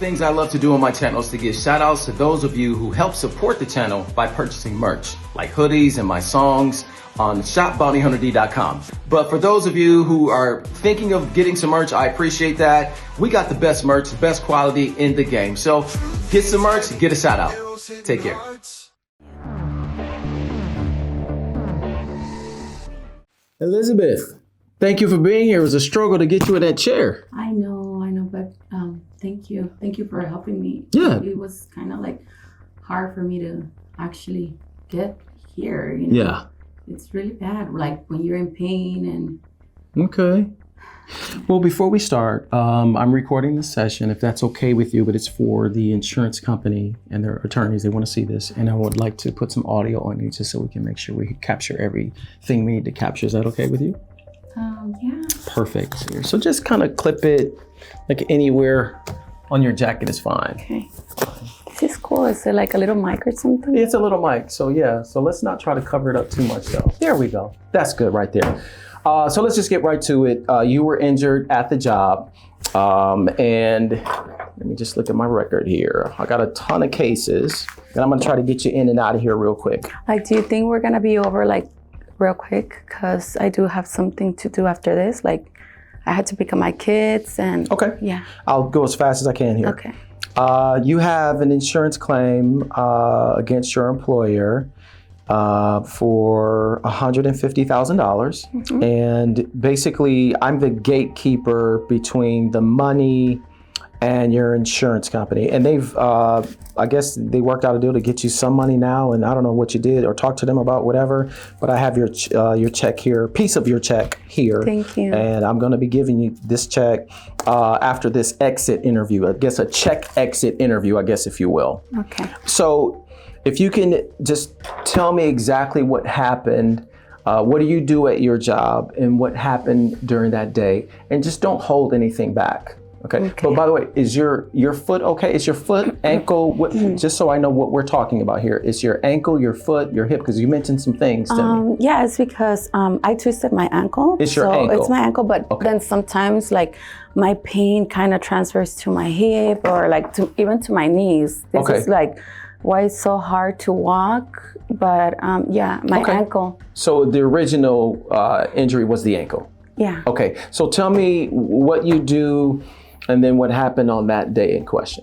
things I love to do on my channel is to give shout outs to those of you who help support the channel by purchasing merch, like hoodies and my songs on shopbountyhunterd.com. But for those of you who are thinking of getting some merch, I appreciate that. We got the best merch, the best quality in the game. So get some merch, get a shout out. Take care. Elizabeth, thank you for being here. It was a struggle to get you in that chair. I know, but thank you. Thank you for helping me. Yeah. It was kind of like hard for me to actually get here. You know? Yeah. It's really bad, like when you're in pain and... Okay. Well, before we start, I'm recording this session, if that's okay with you, but it's for the insurance company and their attorneys. They want to see this, and I would like to put some audio on you just so we can make sure we capture everything we need to capture. Is that okay with you? Yeah. Perfect. So just kind of clip it like anywhere on your jacket is fine. Okay. This is cool. Is it like a little mic or something? It's a little mic. So yeah, so let's not try to cover it up too much though. There we go. That's good right there. So let's just get right to it. You were injured at the job. And let me just look at my record here. I got a ton of cases and I'm gonna try to get you in and out of here real quick. Like, do you think we're gonna be over like real quick? Cause I do have something to do after this. Like I had to pick up my kids and okay. Yeah. I'll go as fast as I can here. Okay. You have an insurance claim against your employer for $150,000. Mm-hmm. And basically, I'm the gatekeeper between the money and your insurance company. And they've, I guess they worked out a deal to get you some money now. And I don't know what you did or talk to them about whatever, but I have your check here, piece of your check here. Thank you. And I'm going to be giving you this check after this exit interview. I guess a check exit interview, I guess, if you will. Okay. So if you can just tell me exactly what happened, what do you do at your job and what happened during that day? And just don't hold anything back. Okay. But by the way, is your foot okay? Is your foot, ankle, just so I know what we're talking about here, is your ankle, your foot, your hip? Because you mentioned some things to me. Yeah, it's because I twisted my ankle. It's your ankle. It's my ankle, but then sometimes like my pain kind of transfers to my hip or like even to my knees. This is like why it's so hard to walk. But yeah, my ankle. So the original injury was the ankle? Yeah. Okay, so tell me what you do and then what happened on that day in question.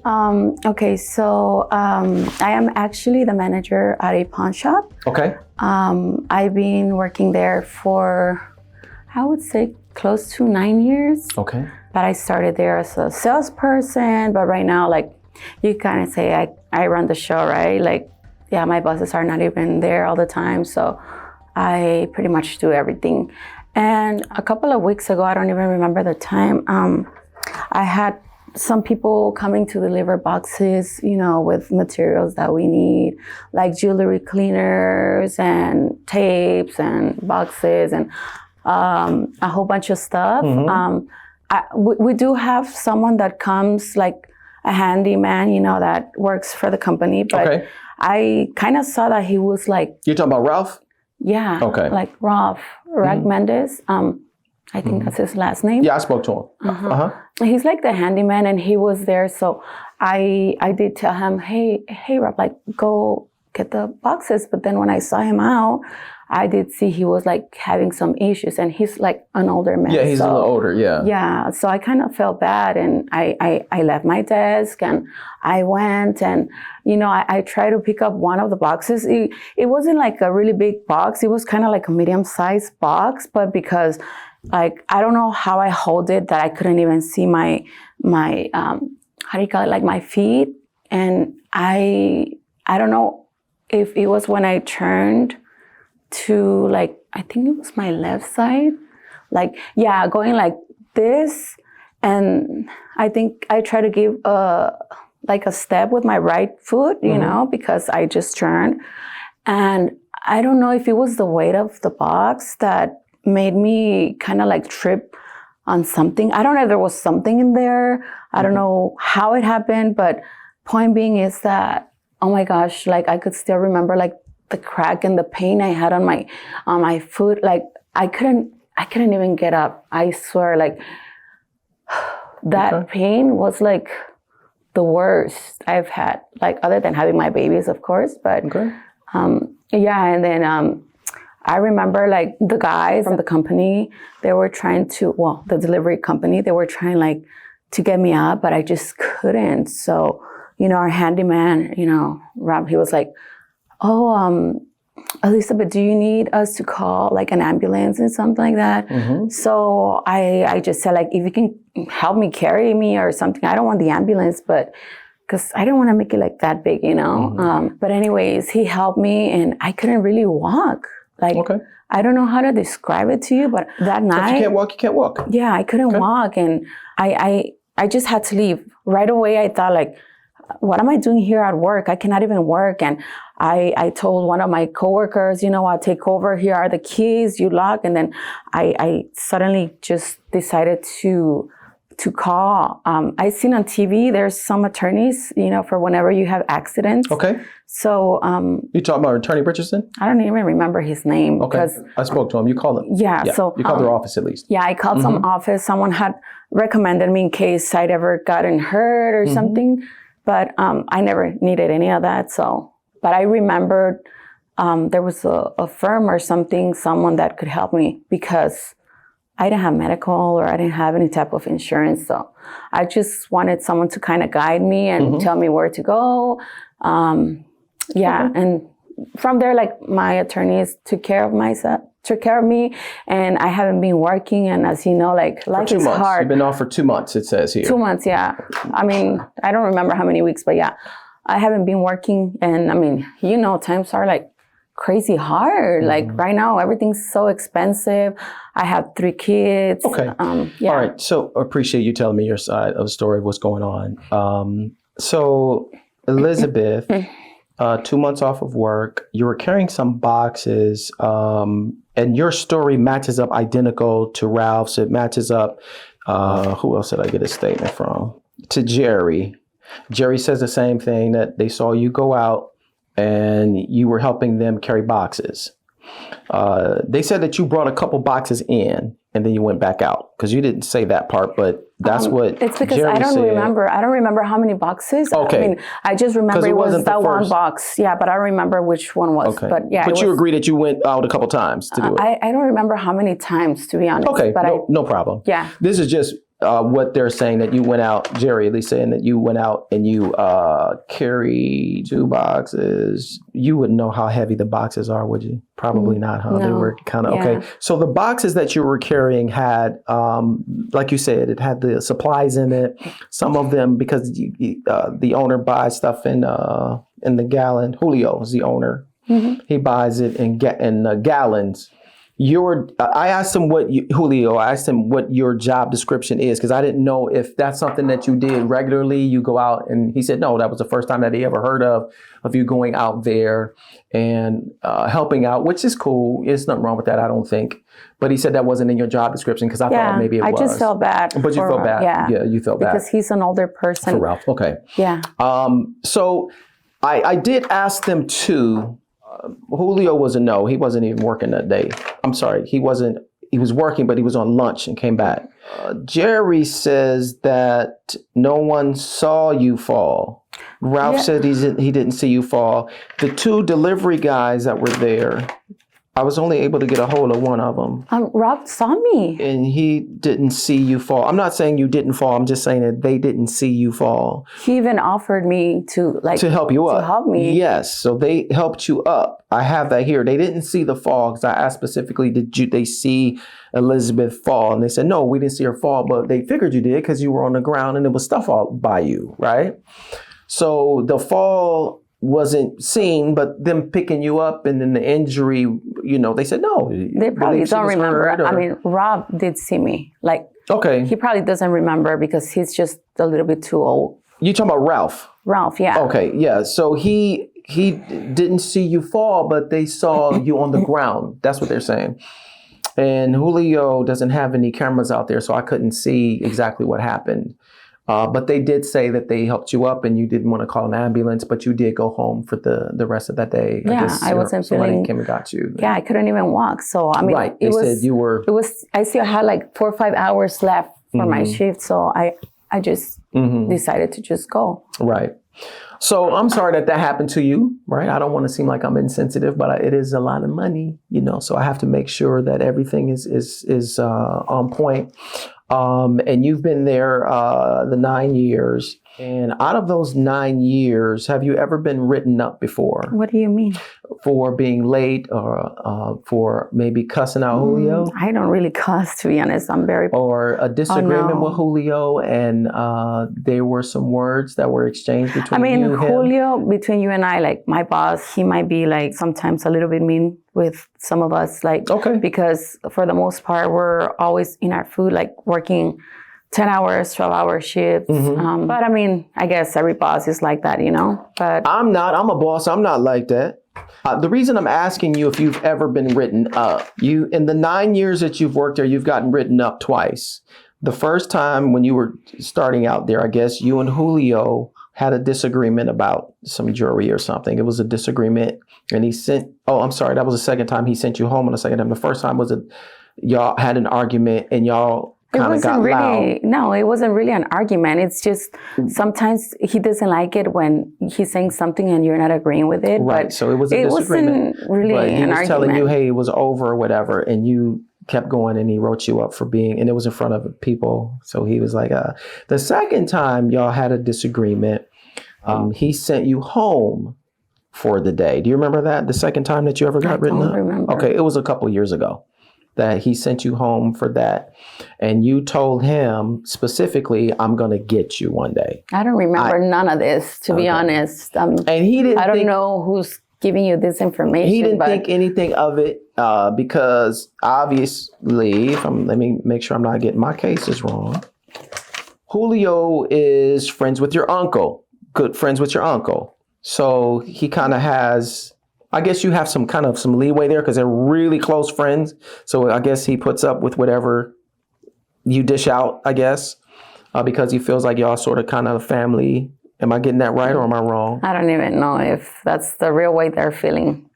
Okay, so I am actually the manager at a pawn shop. Okay. I've been working there for, I would say, close to 9 years. Okay. But I started there as a salesperson, but right now, like, you kind of say I run the show, right? Like, yeah, my bosses are not even there all the time, so I pretty much do everything. And a couple of weeks ago, I don't even remember the time, I had some people coming to deliver boxes, you know, with materials that we need, like jewelry cleaners and tapes and boxes and a whole bunch of stuff. Mm-hmm. We do have someone that comes, like a handyman, you know, that works for the company, but I kind of saw that he was like... You're talking about Ralph? Yeah. Okay. Like Ralph Mendez. I think that's his last name. Yeah, I spoke to him. He's like the handyman, and he was there. So I did tell him, hey, Rob, like go get the boxes. But then when I saw him out, I did see he was like having some issues, and he's like an older man. Yeah, he's a little older. Yeah. Yeah. So I kind of felt bad, and I left my desk and I went and, you know, I tried to pick up one of the boxes. It wasn't like a really big box. It was kind of like a medium-sized box, but because like, I don't know how I hold it that I couldn't even see my how do you call it? Like my feet. And I don't know if it was when I turned to like, I think it was my left side. Like, yeah, going like this. And I think I tried to give like a step with my right foot, you know, because I just turned. And I don't know if it was the weight of the box that made me kind of like trip on something. I don't know if there was something in there. I don't know how it happened, but point being is that, oh my gosh, like I could still remember like the crack and the pain I had on my foot. Like I couldn't even get up. I swear, like that pain was like the worst I've had, like other than having my babies, of course. But Okay. yeah, and then I remember like the guys from the company, they were trying to, well, the delivery company, they were trying like to get me up, but I just couldn't. So, you know, our handyman, you know, Rob, he was like, oh, Elizabeth, do you need us to call like an ambulance and something like that? Mm-hmm. So I just said like, if you can help me carry me or something, I don't want the ambulance, but because I didn't want to make it like that big, you know? Mm-hmm. But anyways, he helped me and I couldn't really walk. Like, Okay. I don't know how to describe it to you, but that So night. if you can't walk, you can't walk. Yeah, I couldn't walk. And I just had to leave. Right away, I thought like, what am I doing here at work? I cannot even work. And I told one of my coworkers, you know, I'll take over. Here are the keys, you lock. And then I suddenly just decided to call. I seen on TV, there's some attorneys, you know, for whenever you have accidents. Okay. So You talking about Attorney Richardson? I don't even remember his name. Okay. Because, I spoke to him. You called him. yeah. So you called their office at least. yeah, I called some office. Someone had recommended me in case I'd ever gotten hurt or something. But I never needed any of that. So, but I remembered there was a firm or something, someone that could help me because I didn't have medical or I didn't have any type of insurance. So I just wanted someone to kind of guide me and tell me where to go. Yeah. And from there, like my attorneys took care of me, and I haven't been working. And as you know, like life is hard. You've been off for 2 months, it says here. 2 months, yeah. I mean, I don't remember how many weeks, but yeah, I haven't been working. And I mean, you know, times are like crazy hard. Like right now, everything's so expensive. I have 3 kids. Okay. Yeah. All right. So I appreciate you telling me your side of the story of what's going on. So Elizabeth, 2 months off of work, you were carrying some boxes, and your story matches up identical to Ralph's. It matches up. Who else did I get a statement from? To Jerry. Jerry says the same thing, that they saw you go out and you were helping them carry boxes. They said that you brought a couple boxes in and then you went back out, because you didn't say that part, but that's what it's because Jerry I don't said. remember. I don't remember how many boxes. Okay. I mean, I just remember it it was wasn't the that one first. box. Yeah, but I don't remember which one was. Okay. But yeah, But you agree that you went out a couple times to do it. I don't remember how many times, to be honest. Okay, But no problem. Yeah. This is just what they're saying, that you went out, Jerry at least saying that you went out and you carried 2 boxes. You wouldn't know how heavy the boxes are, would you? Probably not, huh? No. They were kind of, Yeah. okay. So the boxes that you were carrying had, like you said, it had the supplies in it. Some of them, because the owner buys stuff in the gallon. Julio is the owner. He buys it in gallons. I asked him Julio, I asked him what your job description is, because I didn't know if that's something that you did regularly. You go out, and he said, no, that was the first time that he ever heard of you going out there and helping out, which is cool. There's nothing wrong with that, I don't think. But he said that wasn't in your job description, because I thought maybe it was. I just felt bad. But you felt bad. Yeah, you felt bad. Because he's an older person. For Ralph, okay. Yeah. So I did ask them too. Julio was a no. He wasn't even working that day. I'm sorry. He wasn't. He was working, but he was on lunch and came back. Jerry says that no one saw you fall. Ralph said he didn't see you fall. The 2 delivery guys that were there, I was only able to get a hold of one of them. Rob saw me. And he didn't see you fall. I'm not saying you didn't fall. I'm just saying that they didn't see you fall. He even offered me to help you up. To help me. Yes. So they helped you up. I have that here. They didn't see the fall, because I asked specifically, did they see Elizabeth fall? And they said, no, we didn't see her fall, but they figured you did, because you were on the ground and there was stuff all by you, right? So the fall wasn't seen, but them picking you up and then the injury, they said no. They probably don't remember. I mean, Rob did see me. Okay. He probably doesn't remember because he's just a little bit too old. You talking about Ralph? Ralph, yeah. Okay, yeah. So he didn't see you fall, but they saw you on the ground. That's what they're saying. And Julio doesn't have any cameras out there, so I couldn't see exactly what happened. But they did say that they helped you up and you didn't want to call an ambulance, but you did go home for the rest of that day. Yeah, I wasn't somebody feeling... came and got you. Yeah, I couldn't even walk. So, I mean, right. They said you were... I still had like 4 or 5 hours left for my shift. So I just decided to just go. Right. So I'm sorry that happened to you, right? I don't want to seem like I'm insensitive, but it is a lot of money, so I have to make sure that everything is on point. And you've been there the 9 years. And out of those 9 years, have you ever been written up before? What do you mean? For being late or for maybe cussing out Julio? I don't really cuss, to be honest. I'm very... Or a disagreement with Julio and there were some words that were exchanged between you and him? Julio, between you and I, like my boss, he might be like sometimes a little bit mean with some of us, like, because for the most part, we're always in our food, like working 10 hours, 12-hour shifts. But I mean, I guess every boss is like that, but I'm a boss. I'm not like that. The reason I'm asking you if you've ever been written up, in the 9 years that you've worked there, you've gotten written up twice. The first time when you were starting out there, I guess you and Julio had a disagreement about some jewelry or something. It was a disagreement and that was the second time he sent you home on the second time. The first time was y'all had an argument and y'all kind of got loud. No, it wasn't really an argument. It's just sometimes he doesn't like it when he's saying something and you're not agreeing with it. Right. But so it was a disagreement. Wasn't really but he an was argument. telling you, hey, it was over or whatever, and you kept going and he wrote you up for and it was in front of people. So he was like, the second time y'all had a disagreement, he sent you home for the day. Do you remember that? The second time that you ever got written up? I don't remember. Okay. It was a couple years ago that he sent you home for that. And you told him specifically, I'm going to get you one day. I don't remember none of this, to be honest. And he didn't I don't know who's giving you this information. He didn't think anything of it because obviously, let me make sure I'm not getting my cases wrong. Julio is friends with your uncle, good friends with your uncle. So he kind of has, I guess you have some leeway there because they're really close friends. So I guess he puts up with whatever you dish out, I guess, because he feels like y'all sort of kind of family. Am I getting that right or am I wrong? I don't even know if that's the real way they're feeling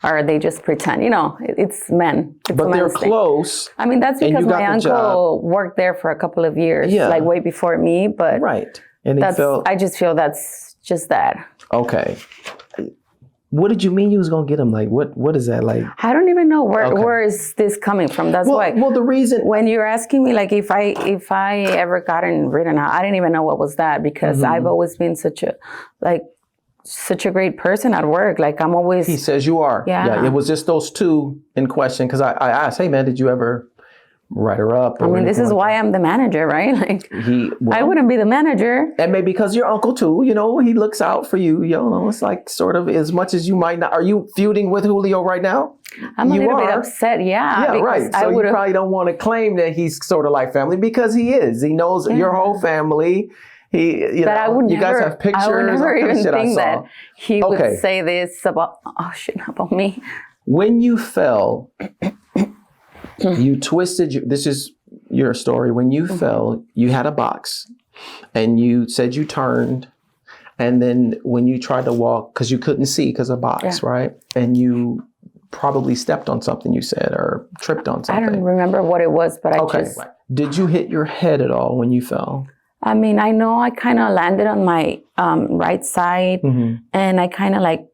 or they just pretend. It's men. But they're close. I mean, that's because my uncle worked there for a couple of years, like way before me. But right. And I just feel that's just that. Okay. What did you mean you was gonna get him? Like, what is that like? I don't even know where is this coming from. That's why. Well, the reason when you're asking me, like, if I ever gotten written out, I didn't even know what was that because I've always been such a great person at work. Like I'm always. He says you are. Yeah. It was just those two in question because I asked, hey man, did you ever write her up? I mean, this is why I'm the manager, right? Like I wouldn't be the manager. And maybe because your uncle too, he looks out for you. It's like sort of as much as you might not. Are you feuding with Julio right now? I'm a little bit upset. Yeah, right. So you probably don't want to claim that he's sort of like family because he is. He knows your whole family. You guys have pictures. I would never even think that he would say this about me. When you fell. You twisted, this is your story. When you fell, you had a box and you said you turned. And then when you tried to walk, because you couldn't see because of box, right? And you probably stepped on something you said or tripped on something. I don't remember what it was, but Did you hit your head at all when you fell? I mean, I know I kind of landed on my right side and I kind of like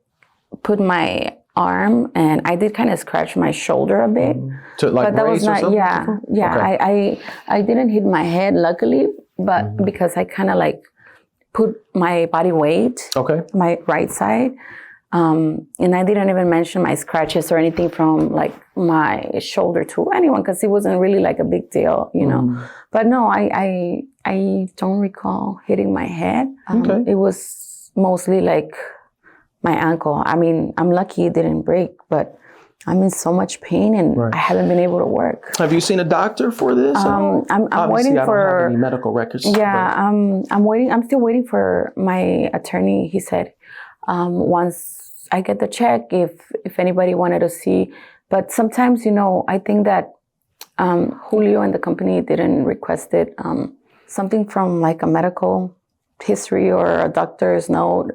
put my arm and I did kind of scratch my shoulder a bit. To like but that was not, Okay. I didn't hit my head luckily, but because I kind of like put my body weight, my right side. And I didn't even mention my scratches or anything from like my shoulder to anyone because it wasn't really like a big deal, But no, I don't recall hitting my head. It was mostly like my ankle. I mean, I'm lucky it didn't break, but I'm in so much pain and I haven't been able to work. Have you seen a doctor for this? I'm waiting I for don't have any medical records. Yeah, I'm still waiting for my attorney. He said once I get the check, if anybody wanted to see. But sometimes, I think that Julio and the company didn't request it. Something from like a medical history or a doctor's note.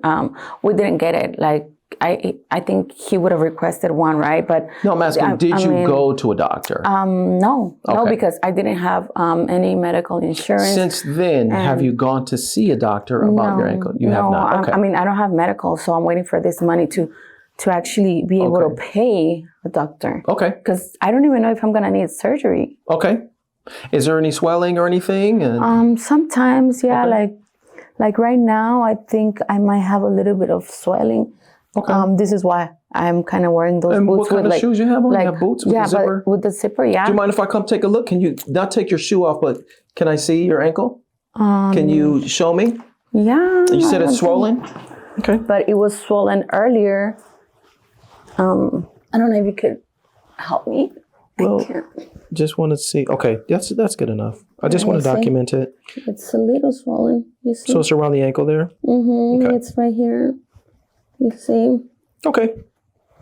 We didn't get it. Like I think he would have requested one, right? But No, I'm asking, did you go to a doctor? No, Okay. because I didn't have any medical insurance. Since then, have you gone to see a doctor about your ankle? You have not. Okay. I mean, I don't have medical, so I'm waiting for this money to actually be able to pay a doctor. Okay. Because I don't even know if I'm gonna need surgery. Okay. Is there any swelling or anything? Sometimes, yeah, like right now, I think I might have a little bit of swelling. Okay. This is why I'm kind of wearing those And boots. what kind with of shoes you have on? You have boots with the zipper? But with the zipper, yeah. Do you mind if I come take a look? Can you not take your shoe off, but can I see your ankle? Can you show me? Yeah. You said it's swollen? Okay. But it was swollen earlier. I don't know if you could help me. Well, just want to see. Okay, that's good enough. I just want to document it. It's a little swollen. You see? So it's around the ankle there? Mm-hmm. Okay. It's right here. You see? Okay.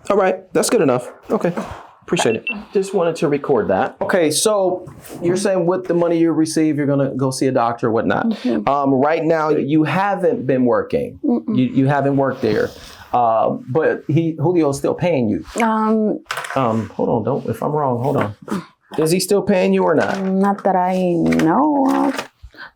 All right. That's good enough. Okay. Appreciate it. Just wanted to record that. Okay, so you're saying with the money you receive, you're going to go see a doctor or whatnot. Mm-hmm. Right now, you haven't been working. You haven't worked there. But Julio's still paying you. Hold on, if I'm wrong, hold on. Is he still paying you or not? Not that I know of.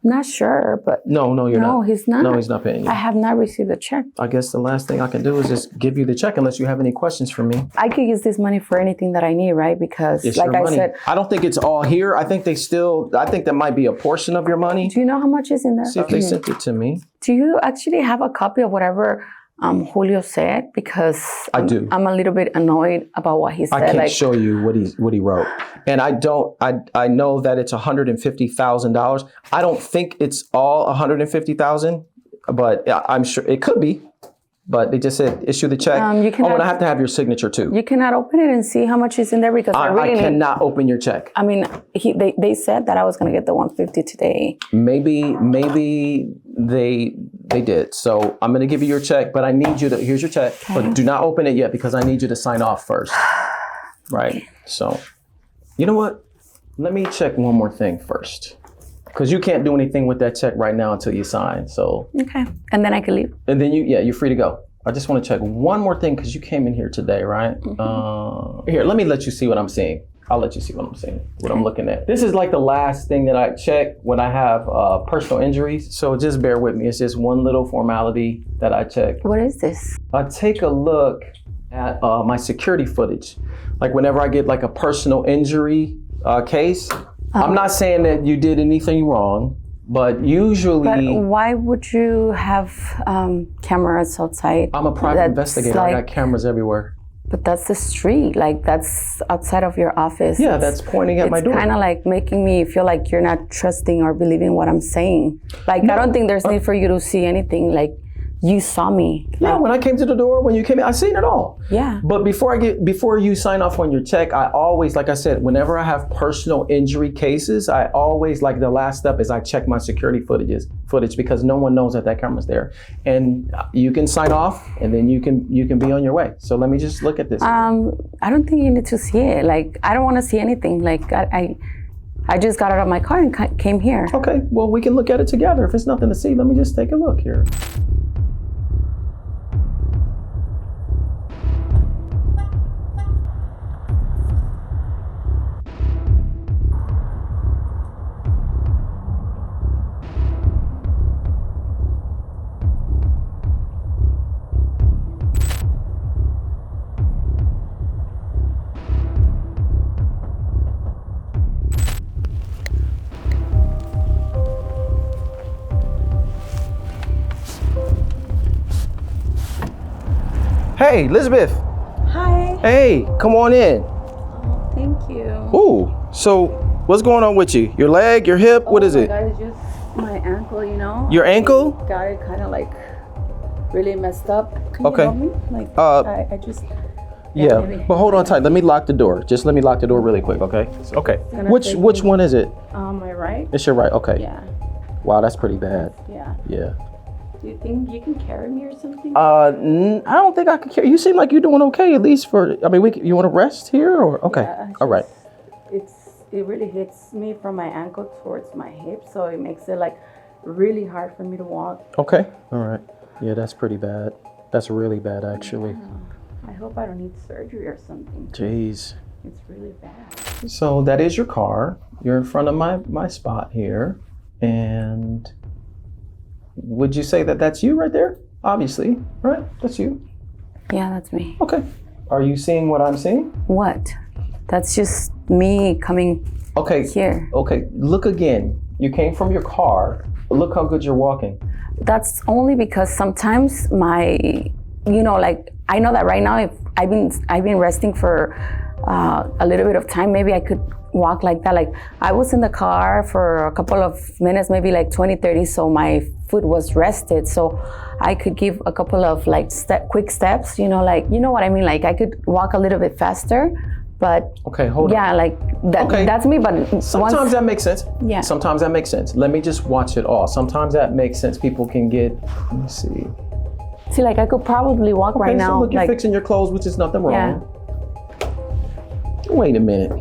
Not sure, but No, you're not. No, he's not. No, he's not paying you. I have not received a check. I guess the last thing I can do is just give you the check unless you have any questions for me. I could use this money for anything that I need, right? Because It's like your I money. said, I don't think it's all here. I think that might be a portion of your money. do you know how much is in there? See if they sent it to me. Do you actually have a copy of whatever Julio said? Because I do. I'm a little bit annoyed about what he said. I can't show you what he wrote. And I know that it's $150,000. I don't think it's all $150,000, but I'm sure it could be. But they just said issue the check. And I have to have your signature too. You cannot open it and see how much is in there because I cannot open your check. I mean, they said that I was going to get the $150 today. Maybe they did. So I'm going to give you your check, but I need you to, here's your check, but do not open it yet because I need you to sign off first. Right? So, you know what? Let me check one more thing first. Because you can't do anything with that check right now until you sign. So okay. And then I can leave. And then you're free to go. I just want to check one more thing because you came in here today, right? Here, let me let you see what I'm seeing. I'll let you see what I'm seeing, what I'm looking at. This is like the last thing that I check when I have personal injuries. So just bear with me. It's just one little formality that I check. What is this? I take a look at my security footage. Like whenever I get like a personal injury case, I'm not saying that you did anything wrong, but usually... But why would you have cameras outside? I'm a private investigator. I got cameras everywhere. But that's the street. Like, that's outside of your office. Yeah, that's pointing at my door. It's kind of like making me feel like you're not trusting or believing what I'm saying. Like, no, I don't think there's need for you to see anything. Like, you saw me. Yeah, when I came to the door, when you came in, I seen it all. Yeah. But before you sign off on your check, I always, like I said, whenever I have personal injury cases, I always, like the last step is I check my security footage because no one knows that camera's there. And you can sign off and then you can be on your way. So let me just look at this. I don't think you need to see it. Like, I don't want to see anything. Like, I just got out of my car and came here. Okay, well, we can look at it together. If it's nothing to see, let me just take a look here. Hey, Elizabeth. Hi. Hey, come on in. Oh, thank you. Ooh, so what's going on with you? Your leg, your hip, what is it? Oh my God, it's just my ankle, you know. Your ankle? Got it kind of like really messed up. Can Okay. you help me? Like, I just... Yeah, maybe. but hold on tight. Let me lock the door. Just let me lock the door really quick, okay? Okay. Which one is it? My right? It's your right, okay. Yeah. Wow, that's pretty bad. Yeah. Yeah. Do you think you can carry me or something? I don't think I can carry. You seem like you're doing okay, at least for. I mean, you want to rest here, or okay? Yeah, all right. It really hits me from my ankle towards my hip, so it makes it like really hard for me to walk. Okay. All right. Yeah, that's pretty bad. That's really bad, actually. I hope I don't need surgery or something. Jeez. It's really bad. So that is your car. You're in front of my spot here. And would you say that that's you right there? Obviously, right? That's you. Yeah, that's me. Okay. Are you seeing what I'm seeing? What? That's just me coming here. Okay, look again. You came from your car. Look how good you're walking. That's only because sometimes I know that right now if I've been resting for a little bit of time, maybe I could walk like that. Like I was in the car for a couple of minutes, maybe like 20, 30, so my foot was rested. So I could give a couple of like quick steps, you know what I mean? Like I could walk a little bit faster, but hold on. Yeah, like that, that's me, but sometimes that makes sense. Yeah. Sometimes that makes sense. Let me just watch it all. Sometimes that makes sense. People can get, let me see. See, like I could probably walk right now. So look, you're like, fixing your clothes, which is nothing wrong. Yeah. Wait a minute.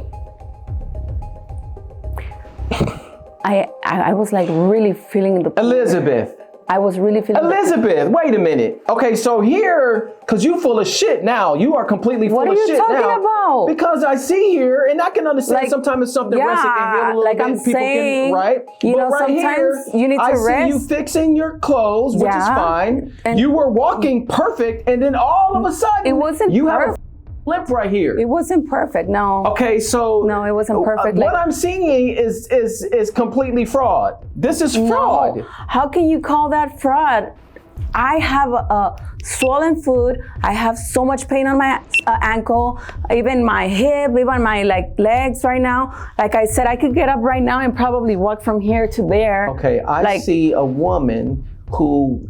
I was like really feeling the Elizabeth. I was really feeling Elizabeth, wait a minute. Okay, so here, because you full of shit now. You are completely full of shit now. What are you talking about? Because I see here, and I can understand like, sometimes it's something rested can heal a little like bit. I'm People saying, right? You but know, right sometimes here, you need to I rest. see you fixing your clothes, which is fine. And you were walking perfect, and then all of a sudden, it wasn't you perfect. have a limp right here. It wasn't perfect, no. Okay, so no, it wasn't perfect. What I'm seeing is completely fraud. This is fraud. No. How can you call that fraud? I have a swollen foot. I have so much pain on my ankle, even my hip, even my legs right now. Like I said, I could get up right now and probably walk from here to there. Okay, I see a woman who,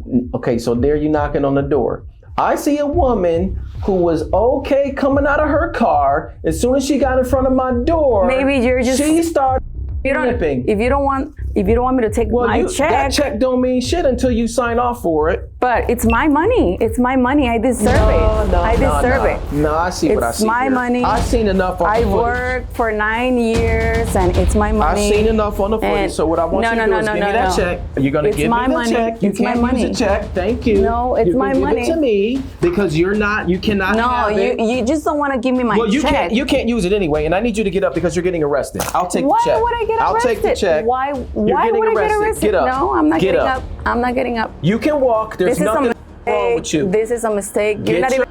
so there you knocking on the door. I see a woman who was okay coming out of her car. As soon as she got in front of my door, maybe you're just, she started limping. If you don't want me to take my check, that check don't mean shit until you sign off for it. But it's my money. It's my money. I deserve it. I deserve it. No, I see what I see. It's my money. I've seen enough on the footage. I worked for 9 years and it's my money. I've seen enough on the footage. So what I want you to do is give me that check. You're going to give me the check. You can't use the check. Thank you. No, it's my money. Give it to me because you cannot have it. No, you just don't want to give me my check. You can't use it anyway, and I need you to get up because you're getting arrested. I'll take the check. Why would I get arrested? I'll take the check. Why would I get arrested? Get up. No, I'm not getting up. I'm not getting up. You can walk. There's nothing wrong with you. This is a mistake. You're not even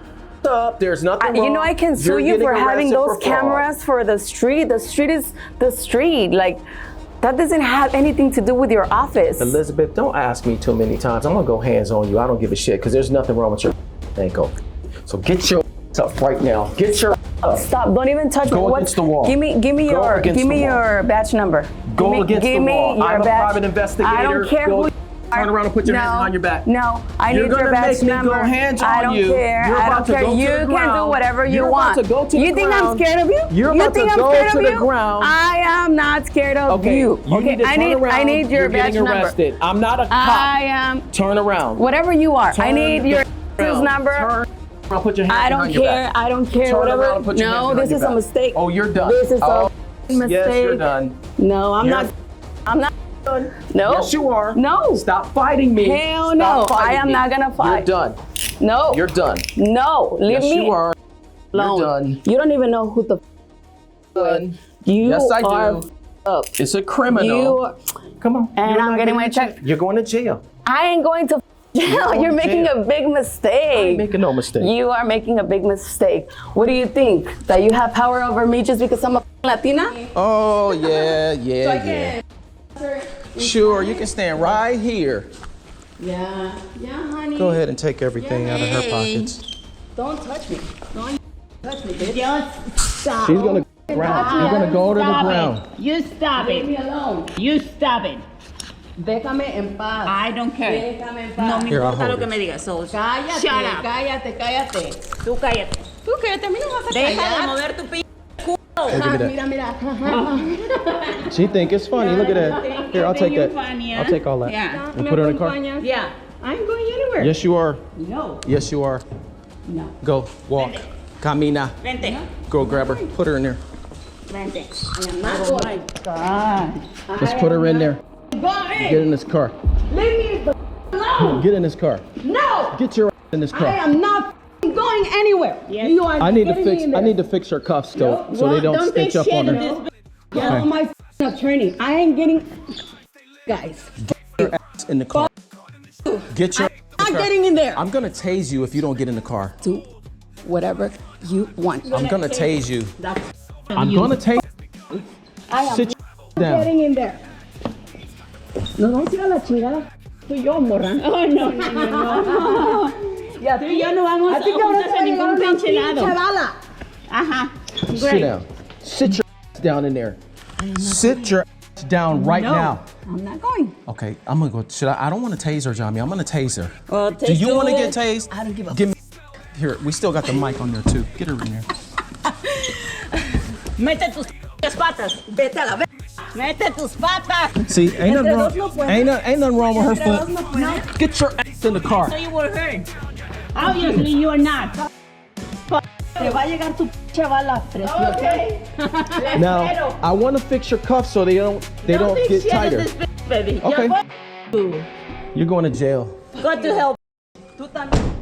up. There's nothing wrong. You know, I can sue you for having those cameras for the street. The street is the street. Like, that doesn't have anything to do with your office. Elizabeth, don't ask me too many times. I'm gonna go hands on you. I don't give a shit because there's nothing wrong with your ankle. So get your up right now. Get your up. Stop! Don't even touch me. Go against the wall. Give me your badge number. Go against the wall. I'm a private investigator. I don't care who. Turn around and put your hands behind your back. No, I need your badge number. Go hands on you. I don't care. You can do whatever you want. You think I'm scared of you? You're about to go to the ground. I am not scared of you. Okay, I need your badge number. I'm not a cop. I am. Turn around. Whatever you are. I need your number. Put your hands behind your back. I don't care. Whatever. No, this is a mistake. Oh, you're done. This is a mistake. Yes, you're done. No, I'm not. I'm not. No. Yes, you are. No. Stop fighting me. Hell no. I am not gonna fight. You're done. No. You're done. No. Leave me alone. You're done. You don't even know who the done. You yes, I are do. Up. It's a criminal. Come on. And I'm getting my check. You're going to jail. I ain't going to jail. You're making a big mistake. I ain't making no mistake. You are making a big mistake. What do you think? That you have power over me just because I'm a Latina? Oh, yeah. Sure, you can stand right here. Yeah, honey. Go ahead and take everything out of her pockets. Don't touch me. Don't touch me, bitch. Just stop. She's gonna go ground. You're gonna go to the ground. You stop it. Leave me alone. You stop it. Déjame en paz. I don't care. Déjame en No paz. me Here, I'll importa lo hold que it. me digas. So, Cállate, shut up. cállate. Tú cállate. Tú cállate, a mí no me vas a Deja de callar. mover tu p*** culo. Give me that. Mira. She think it's funny. Look at that. Here, I'll take that. I'll take all that. Yeah. And put her in the car. Yeah. I ain't going anywhere. Yes, you are. No. Yes, you are. No. Go, walk. Camina. Vente. Go grab her. Put her in there. Vente. Oh my God. Just put her in there. Get in this car. Leave me the alone. Get in this car. No. Get your in this I car. am not going anywhere. Yes. You are I need to getting fix. in I there. need to fix her cuffs though, so they don't Don't take stitch up shit on in her. this. You're my attorney. I ain't getting. Guys, Your ass in the car. Get your. I'm not getting in there. I'm gonna tase you if you don't get in the car. Do whatever you want. I'm gonna tase you. That's I'm gonna tase. I am Sit down. getting in there. Nos vamos a ir a la chingada. Tú y yo, morra. Oh, no, no, no, no. Ya Tú y yo no vamos a ti que ahora te juntas va a a llegar ningún una pinche pinche lado. bala. Ajá. Sit Great. down. Sit your ass down in there. Sit your ass down right No. now. I'm not going. Okay, I'm gonna go. Should I don't want to tase her, Johnny. I'm gonna tase her. Well, Do you want to get it. tased? I don't give a Give me. Here, we still got the mic on there too. Get her in there. Mete tus patas. Vete a la verga. Mete tus patas. See, ain't nothing Entre wrong. dos no puede. Ain't nothing wrong with her Entre dos foot. no puede. Get your ass in the car. So you were hurt. Obviously you are not. Te va a llegar tu pinche bala. Presi, okay? Now, I want to fix your cuffs so they don't Don't get shit tighter. in this bitch, baby. Okay. You're going to You're going to jail. go to hell. Tú también.